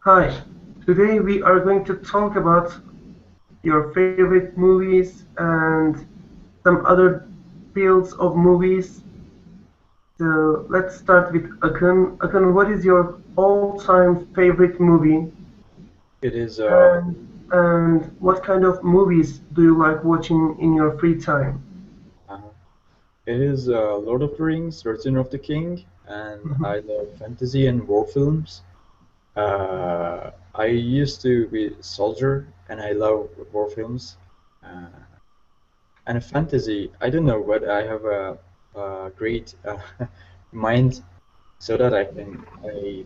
Hi, today we are going to talk about your favorite movies and some other fields of movies. So let's start with Akın. Akın, what is your all-time favorite movie? It is And what kind of movies do you like watching in your free time? uh, Lord of the Rings, Return of the King, and Mhm. I love fantasy and war films. I used to be a soldier, and I love war films. Uh, and fantasy, I don't know, but I have a great mind, so that I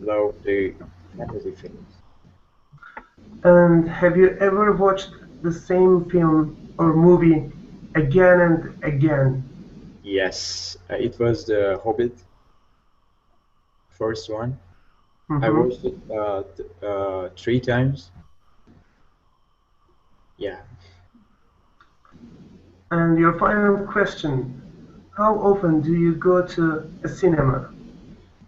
love the fantasy films. And have you ever watched the same film or movie again and again? Yes, it was the Hobbit, first one. I Mhm. watched it three times. Yeah. And your final question, how often do you go to a cinema?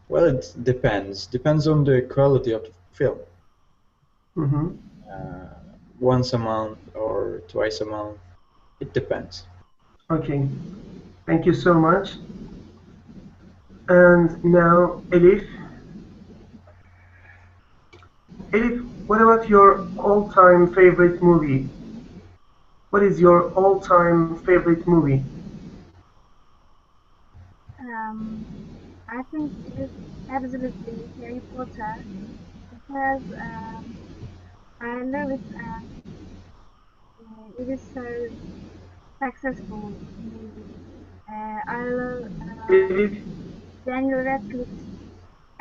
Well, it depends. Depends on the quality of the film. Hmm. Uh, Once a month or twice a month. It depends. Okay, thank you so much. And now, Elif. Elif, what about your all-time favorite movie? What is your all-time favorite movie? Um, I think it is absolutely Harry Potter because I love it and it is so successful movie. I love Elif, Daniel Radcliffe's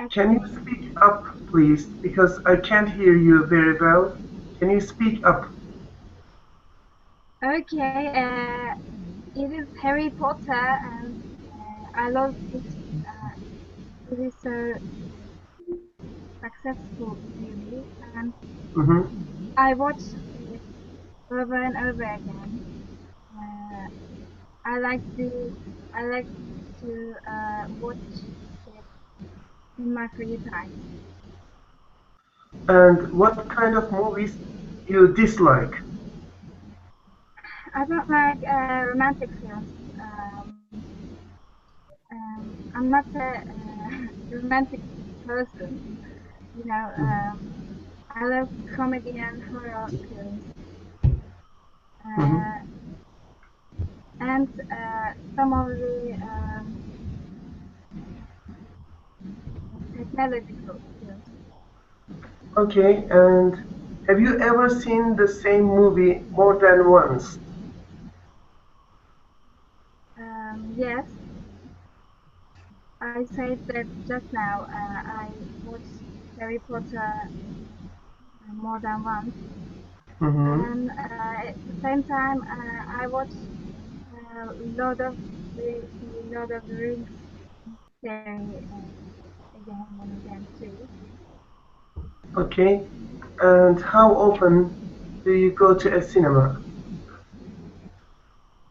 can you acting. speak up, please? Because I can't hear you very well. Can you speak up? Okay, it is Harry Potter and I love it. It is so successful movie and Hmm. I watch it over and over again. Uh, I like to I like to watch it in my free time. And what kind of movies you dislike? I don't like romantic films. I'm not a romantic person. You know, I love comedy and horror films, Hmm. uh, and some of the technological films. Okay, and have you ever seen the same movie more than once? Yes, I said that just now. I watched Harry Potter more than once. Hmm. And at the same time, I watched Lord of the Rings series again and again too. Okay, and how often do you go to a cinema?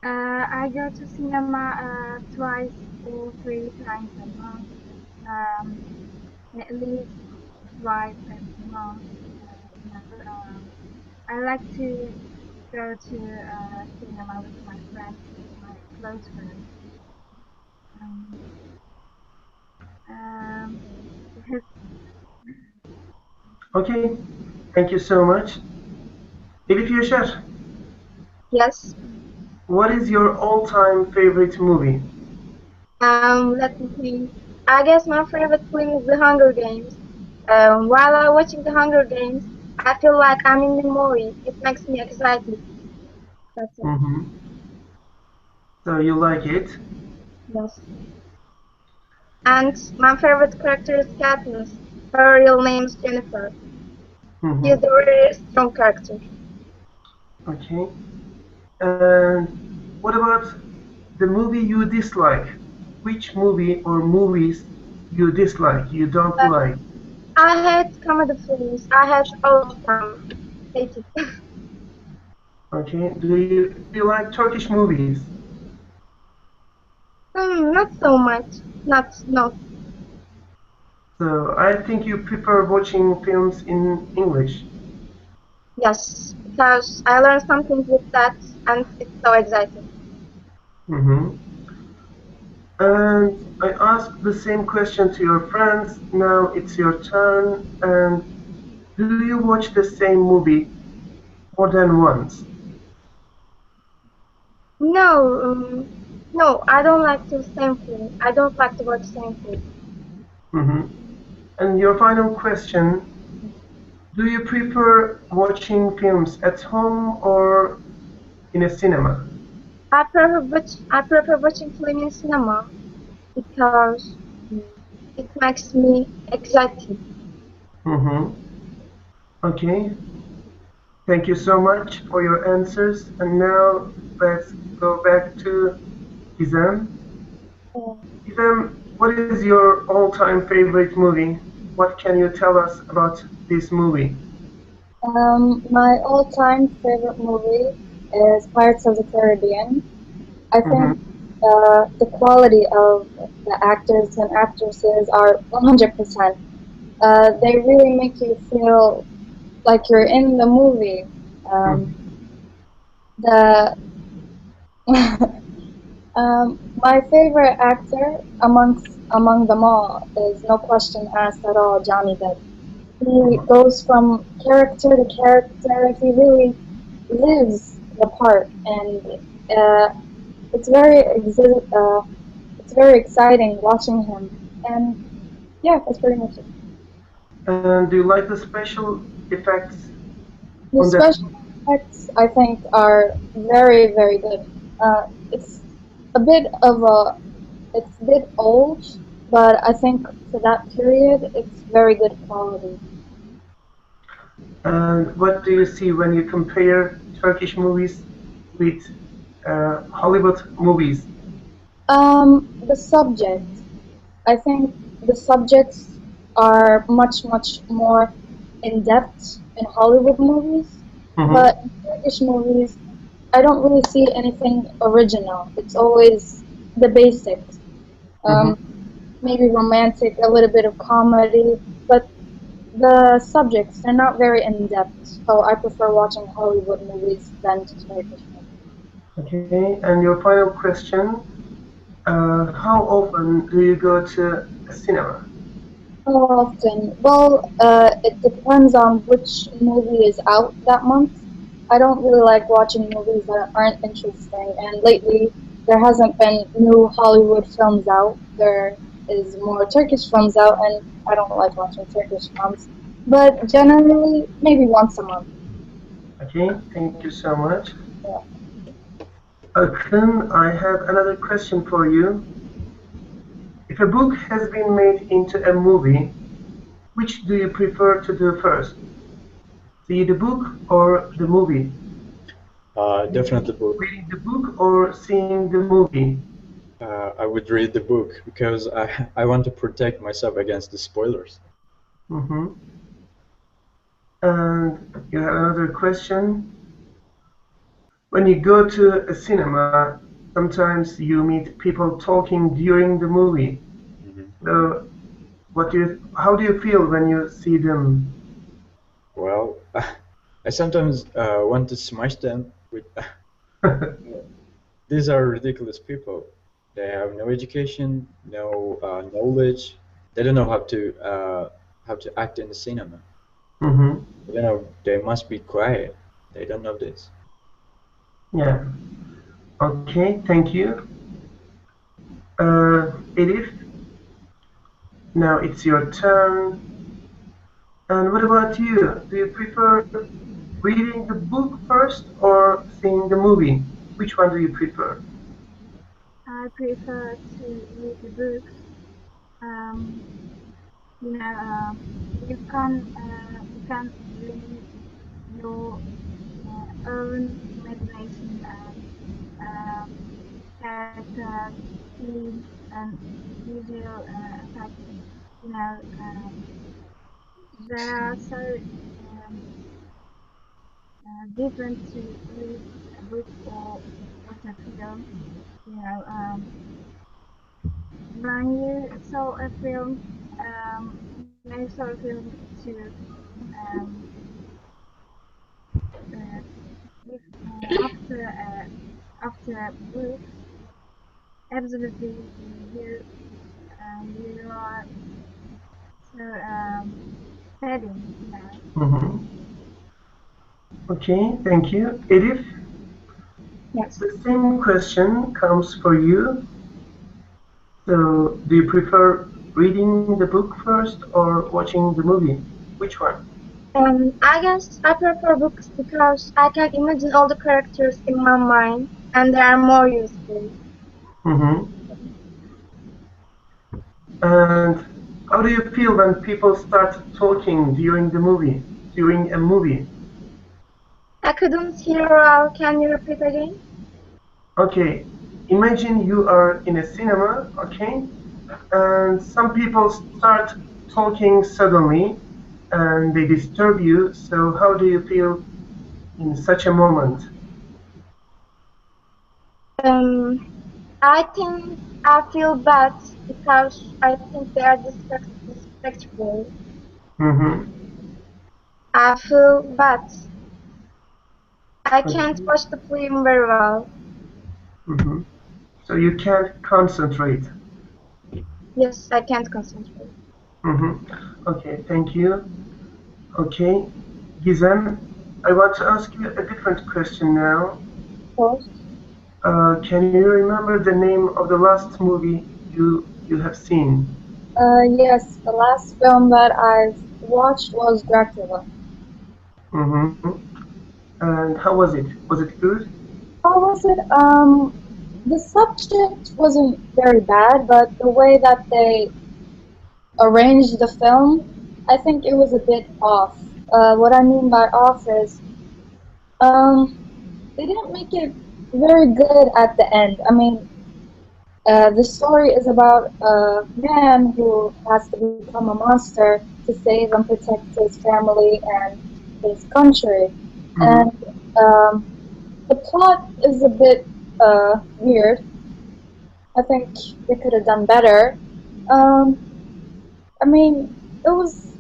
I go to cinema twice or three times a month, um, at least twice a month. You know, I like to go to cinema with my friends, my close friends. Um, um, Okay, thank you so much. Elif Yaşar, Yes. what is your all-time favorite movie? Let me think. I guess my favorite film is The Hunger Games. While I'm watching The Hunger Games, I feel like I'm in the movie. It makes me excited. That's it. Hmm. So you like it? Yes. And my favorite character is Katniss. Her real name is Jennifer. She is a Hmm. very strong character. Okay, and what about the movie you dislike? Which movie or movies you dislike, you don't Uh, like? I hate comedy films. I hate all of them. Hate it. Okay, do you like Turkish movies? Not so much. Not. No. So I think you prefer watching films in English. Yes, because I learned something with that and it's so exciting. Mm-hmm. And I asked the same question to your friends. Now it's your turn. And do you watch the same movie more than once? No, no, I don't like to same thing. I don't like to watch same thing. Mm-hmm. And your final question, do you prefer watching films at home or in a cinema? I prefer watching film in cinema because it makes me excited. Mm-hmm. Okay. Thank you so much for your answers. And now let's go back to Gizem. Gizem, what is your all-time favorite movie? What can you tell us about this movie? My all-time favorite movie is Pirates of the Caribbean. I think Mm-hmm. the quality of the actors and actresses are 100%. They really make you feel like you're in the movie. Um, Mm-hmm. the my favorite actor among them all is no question asked at all Johnny Depp. He goes from character to character. He really lives the part, and uh, it's it's very exciting watching him. And yeah, that's pretty much it. And do you like the special effects The on that? special effects I think are very good. It's a bit of a it's a bit old, but I think for that period it's very good quality. And what do you see when you compare Turkish movies with Hollywood movies? The subject. I think the subjects are much more in depth in Hollywood movies, Mm-hmm. but in Turkish movies, I don't really see anything original. It's always the basics. Um, Mm-hmm. Maybe romantic, a little bit of comedy, but the subjects they're not very in depth. So I prefer watching Hollywood movies than Turkish movies. Okay. And your final question: how often do you go to a cinema? How often? Well, it depends on which movie is out that month. I don't really like watching movies that aren't interesting, and lately there hasn't been new Hollywood films out. There is more Turkish films out, and I don't like watching Turkish films. But generally, maybe once a month. Okay. Thank you so much. Yeah. Akın, I have another question for you. If a book has been made into a movie, which do you prefer to do first? See the book or the movie? Definitely book. Reading the book or seeing the movie? I would read the book because I want to protect myself against the spoilers. Mm-hmm. And you have another question. When you go to a cinema, sometimes you meet people talking during the movie. Mhm. So, how do you feel when you see them? Well, I sometimes want to smash them with. These are ridiculous people. They have no education, no knowledge. They don't know how to act in the cinema. Mm-hmm. You know, they must be quiet. They don't know this. Yeah. Okay, thank you. Elif, now it's your turn. And what about you? Do you prefer reading the book first or seeing the movie? Which one do you prefer? I prefer to read the books. Um, you know, you can read your own imagination and characters, scenes, and visual effects. You know, they are so different to read a book or watch a film. You know, when you saw a film, many short films to um, if, after books, absolutely you you are so studying now. Mm-hmm. Okay, thank you. Edith, Yes. the same question comes for you. So, do you prefer reading the book first or watching the movie? Which one? I guess I prefer books because I can imagine all the characters in my mind and they are more useful. Mm-hmm. And how do you feel when people start talking during the movie, during a movie? I couldn't hear well. Can you repeat again? Okay, imagine you are in a cinema, okay, and some people start talking suddenly and they disturb you. So, how do you feel in such a moment? Um, I think I feel bad because I think they are disrespectful. Mm-hmm. I feel bad. I can't Okay. watch the film very well. Mm-hmm. So you can't concentrate. Yes, I can't concentrate. Mm-hmm. Okay, thank you. Okay, Gizem, I want to ask you a different question now. Of course. Can you remember the name of the last movie you have seen? Yes, the last film that I've watched was Dracula. Mm-hmm. And how was it? Was it good? How was it? The subject wasn't very bad, but the way that they arranged the film, I think it was a bit off. What I mean by off is, um, they didn't make it very good at the end. I mean, the story is about a man who has to become a monster to save and protect his family and his country. Mm-hmm. And the plot is a bit weird. I think they could have done better. Um, I mean, it was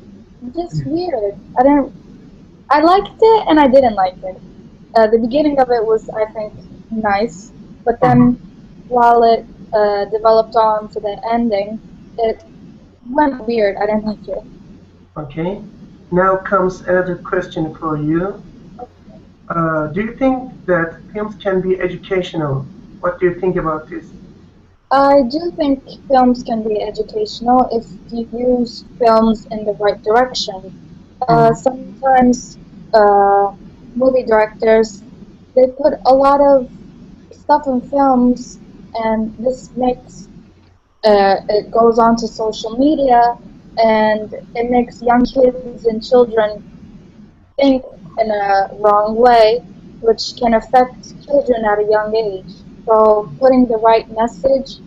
just weird. I liked it and I didn't like it. The beginning of it was, I think, nice, but then Mm-hmm. while it developed on to the ending, it went weird. I didn't like it. Okay. Now comes another question for you. Do you think that films can be educational? What do you think about this? I do think films can be educational if you use films in the right direction. Mm-hmm. Sometimes movie directors they put a lot of stuff in films, and this makes it goes on to social media, and it makes young kids and children think in a wrong way, which can affect children at a young age. So putting the right message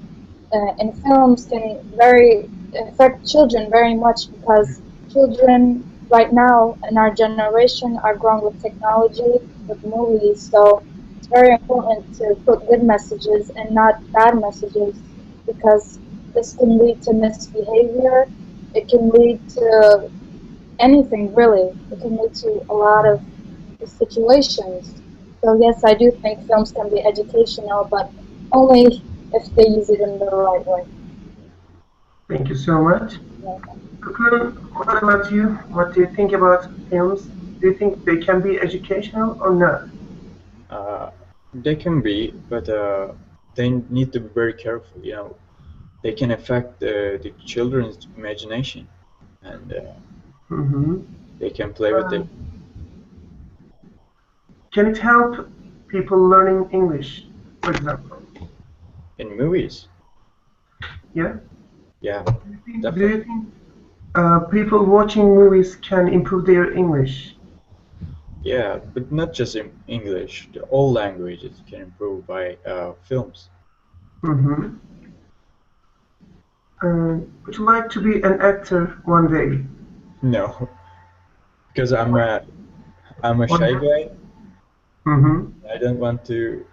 in films can very affect children very much because children right now in our generation are growing with technology, with movies. So it's very important to put good messages and not bad messages because this can lead to misbehavior. It can lead to anything really. It can lead to a lot of situations. So yes, I do think films can be educational, but only if they use it in the right way. Thank you so much. Yeah. Kukun, what about you? What do you think about films? Do you think they can be educational or not? Uh, they can be, but they need to be very careful. You know, they can affect the children's imagination, and Mm-hmm. they can play with Uh, it can it help people learning English, for example? in movies. Yeah. Yeah, Do you definitely. think people watching movies can improve their English? Yeah, but not just in English. All languages can improve by films. Mm-hmm. Would you like to be an actor one day? No, because I'm a Why shy not? guy. Mm-hmm. I don't want to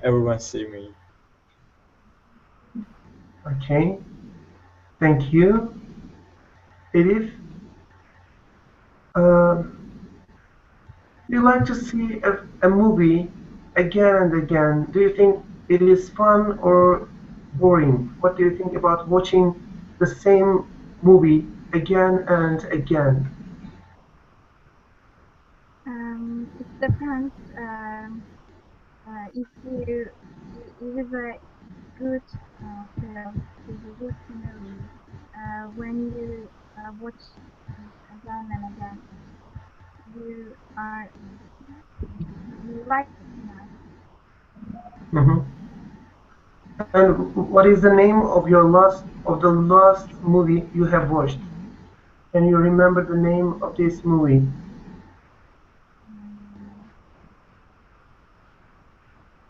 everyone see me. Okay. Thank you. Edith, Uh, you like to see a movie again and again. Do you think it is fun or boring? What do you think about watching the same movie again and again? It depends. If you, it is a good film, it is a good movie. When you watch it again and again, you are you like it now. Hmm. And what is the name of the last movie you have watched? Can you remember the name of this movie?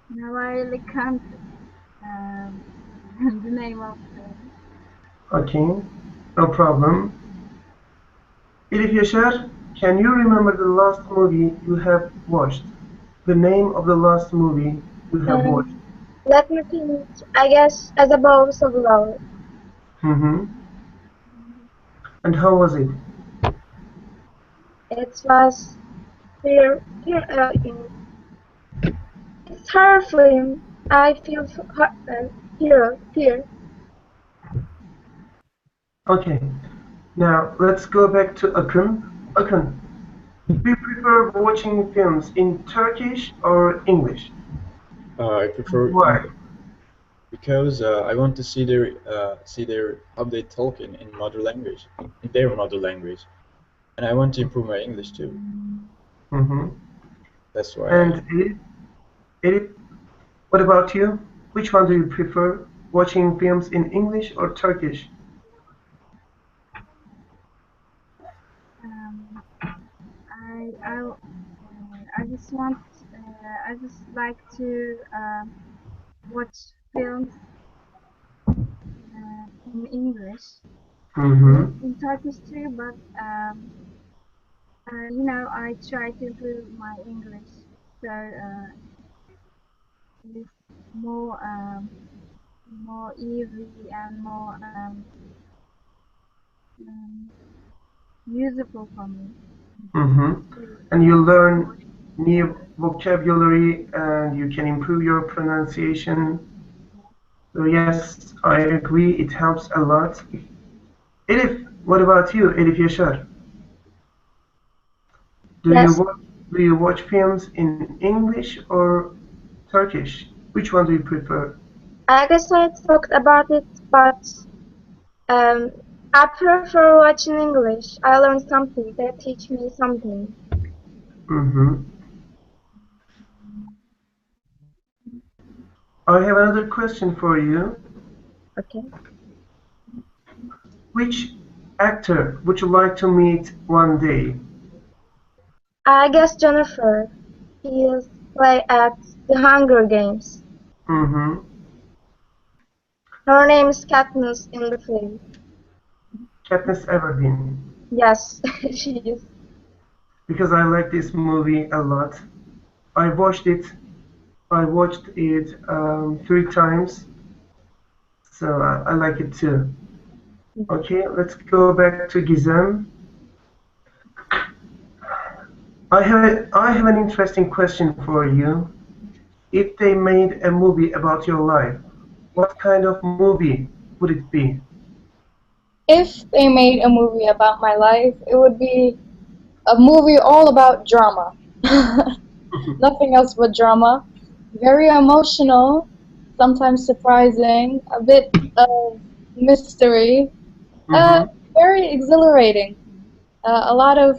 Now I really can't um, the name of Okay, no problem. Elif Yaşar, can you remember the last movie you have watched? The name of the last movie you have watched? Um, Let me think. I guess as a boss of love. Mm-hmm. And how was it? It was it's her film. I feel Okay, now let's go back to Akın. Akın, do you prefer watching films in Turkish or English? I prefer Why? English because I want to see their how they talk in mother language, in their mother language, and I want to improve my English too. Mm-hmm. That's why I. And Elif, what about you? Which one do you prefer, watching films in English or Turkish? um, I just want I just like to watch films in English, yes, Mm-hmm. in Turkish too, but I try to improve my English, so it's more easy and more um, useful for me Mm-hmm. to And you learn watch. new vocabulary and you can improve your pronunciation. So yes, I agree, it helps a lot. Elif, what about you, Elif Yaşar? Do you yes. watch do you watch films in English or Turkish? Which one do you prefer? I guess I talked about it, but um, I prefer watching English. I learn something. They teach me something. Mm-hmm. I have another question for you. Okay. Which actor would you like to meet one day? I guess Jennifer. She is play at the Hunger Games. Mm-hmm. Her name is Katniss in the film. Katniss Everdeen. Yes, she is. Because I like this movie a lot. I watched it. I watched it 3 times, so I like it too. Okay, let's go back to Gizem. I have an interesting question for you. If they made a movie about your life, what kind of movie would it be? If they made a movie about my life, it would be a movie all about drama. Nothing else but drama. Very emotional, sometimes surprising, a bit of mystery, uh, Mm-hmm. very exhilarating. A lot of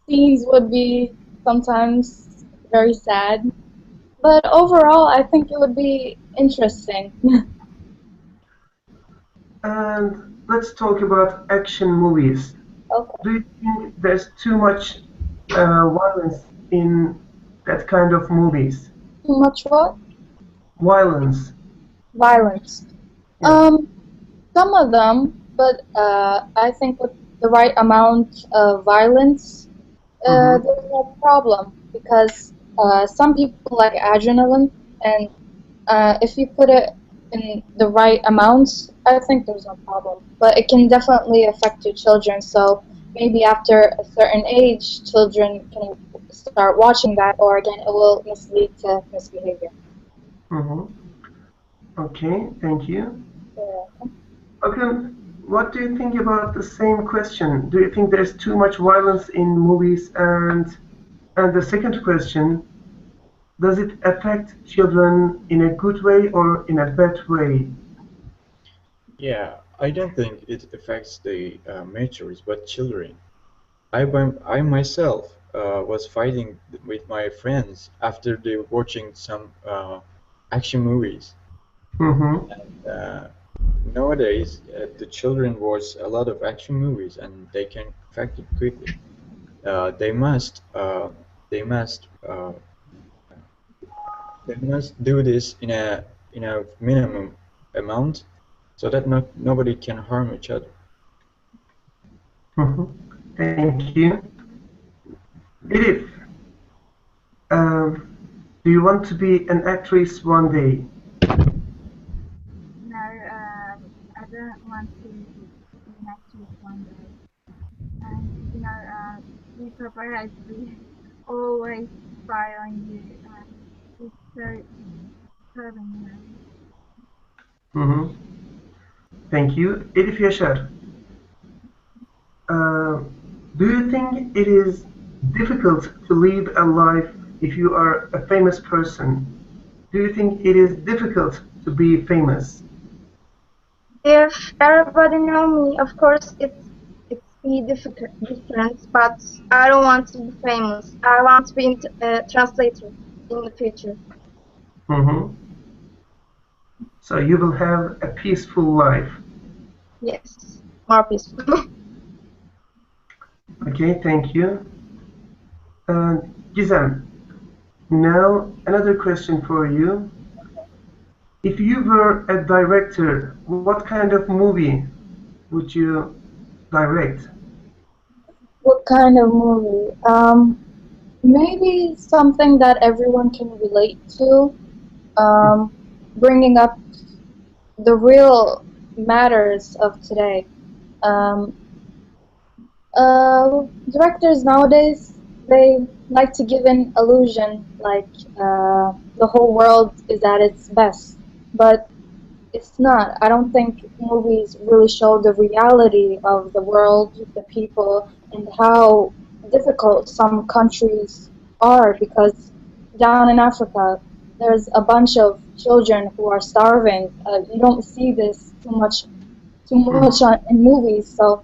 scenes would be sometimes very sad, but overall, I think it would be interesting. And let's talk about action movies. Okay. Do you think there's too much violence in that kind of movies? Too much what? Violence. Violence. Yes. Some of them, but I think with the right amount of violence, Mm-hmm. there's no problem because some people like adrenaline, and if you put it in the right amounts, I think there's no problem. But it can definitely affect your children, so maybe after a certain age, children can start watching that, or again, it will mislead to misbehavior. Okay, thank you. Yeah. Okay, what do you think about the same question? Do you think there's too much violence in movies? And the second question, does it affect children in a good way or in a bad way? Yeah, I don't think it affects the matures, but children. I myself was fighting with my friends after they were watching some action movies. Mm-hmm. Uh, Nowadays, the children watch a lot of action movies, and they can affect it quickly. They must they must they must do this in a minimum amount, so that nobody can harm each other. Mm-hmm. Thank you. Edith, do you want to be an actress one day? No, I don't want to be an actress one day. And be prepared to always spy on you. It's so disturbing. Mm-hmm. Thank you. Edith Yaşar, uh, do you think it is difficult to live a life if you are a famous person? Do you think it is difficult to be famous? If everybody know me, of course it's be different, but I don't want to be famous. I want to be a translator in the future. Mm-hmm. So you will have a peaceful life. Yes, more peaceful. Okay, thank you. Gizem, now another question for you. If you were a director, what kind of movie would you direct? What kind of movie? Maybe something that everyone can relate to. Bringing up the real matters of today. Um, Directors nowadays, they like to give an illusion like the whole world is at its best, but it's not. I don't think movies really show the reality of the world, the people, and how difficult some countries are, because down in Africa, there's a bunch of children who are starving. You don't see this in movies. So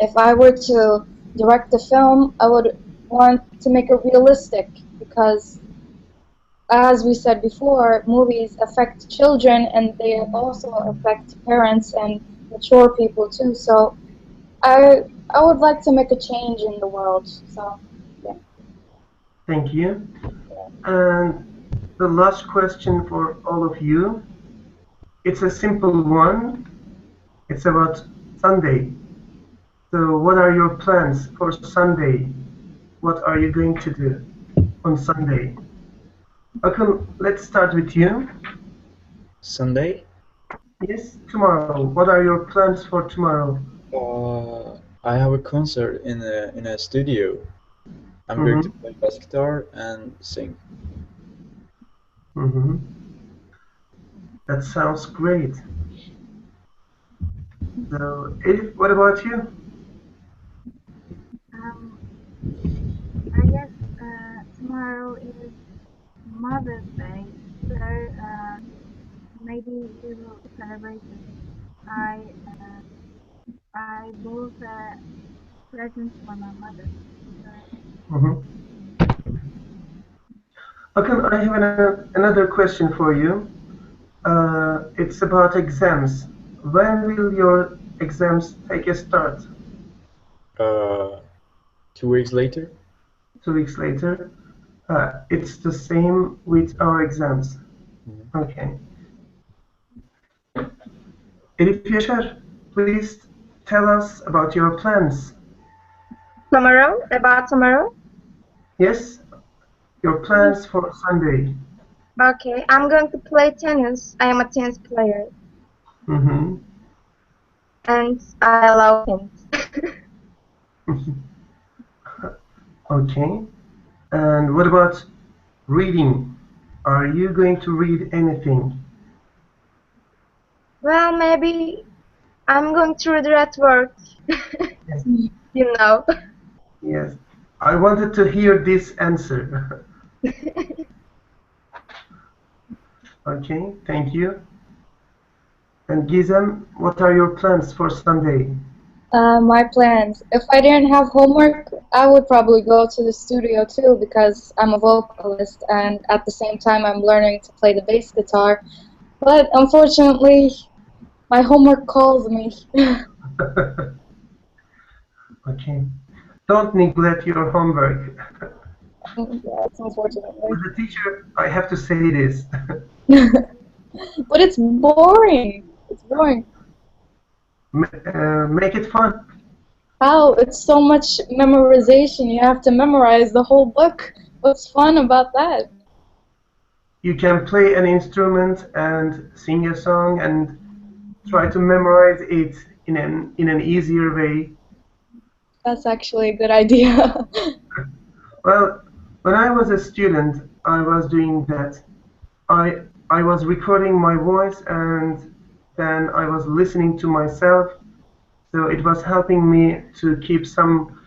if I were to direct a film, I would want to make it realistic, because as we said before, movies affect children and they also affect parents and mature people too. So I would like to make a change in the world. So yeah. Thank you. And the last question for all of you. It's a simple one. It's about Sunday. So what are your plans for Sunday? What are you going to do on Sunday? Akın, let's start with you. Sunday, Yes, tomorrow. What are your plans for tomorrow? I have a concert in a studio. I'm going to play bass guitar and sing. That sounds great. So, Edith, what about you? I guess tomorrow is Mother's Day, so maybe we will celebrate it. I bought a present for my mother. Akın, I have another question for you. It's about exams. When will your exams take a start? 2 weeks later. 2 weeks later? It's the same with our exams. Okay. Elif Yaşar, please tell us about your plans. Tomorrow? About tomorrow? Yes, your plans for Sunday. Okay, I'm going to play tennis. I am a tennis player. And I love tennis. Okay. And what about reading? Are you going to read anything? Well, maybe I'm going to read at work. Yes. You know. Yes. I wanted to hear this answer. Okay, thank you. And Gizem, what are your plans for Sunday? My plans. If I didn't have homework, I would probably go to the studio too because I'm a vocalist and at the same time I'm learning to play the bass guitar. But unfortunately, my homework calls me. Okay. Don't neglect your homework. Yes, unfortunately. As a teacher, I have to say this. But it's boring. It's boring. Make it fun. How? It's so much memorization. You have to memorize the whole book. What's fun about that? You can play an instrument and sing a song and try to memorize it in an easier way. That's actually a good idea. Well, when I was a student, I was doing that. I was recording my voice and then I was listening to myself. So it was helping me to keep some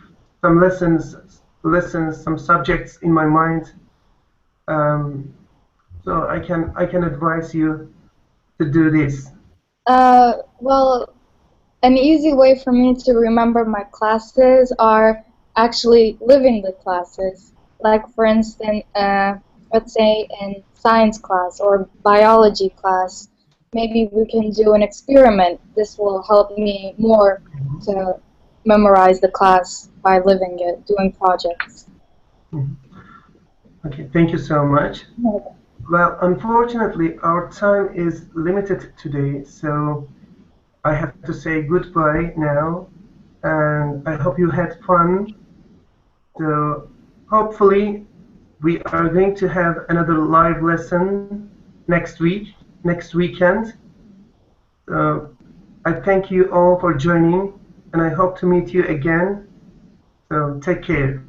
lessons, some subjects in my mind. Um, so I can advise you to do this. Well, an easy way for me to remember my classes are actually living the classes. Like, for instance, let's say in science class or biology class, maybe we can do an experiment. This will help me more to memorize the class by living it, doing projects. Okay, thank you so much. Well, unfortunately, our time is limited today, so I have to say goodbye now, and I hope you had fun. So hopefully we are going to have another live lesson next week, next weekend. So I thank you all for joining, and I hope to meet you again. So take care.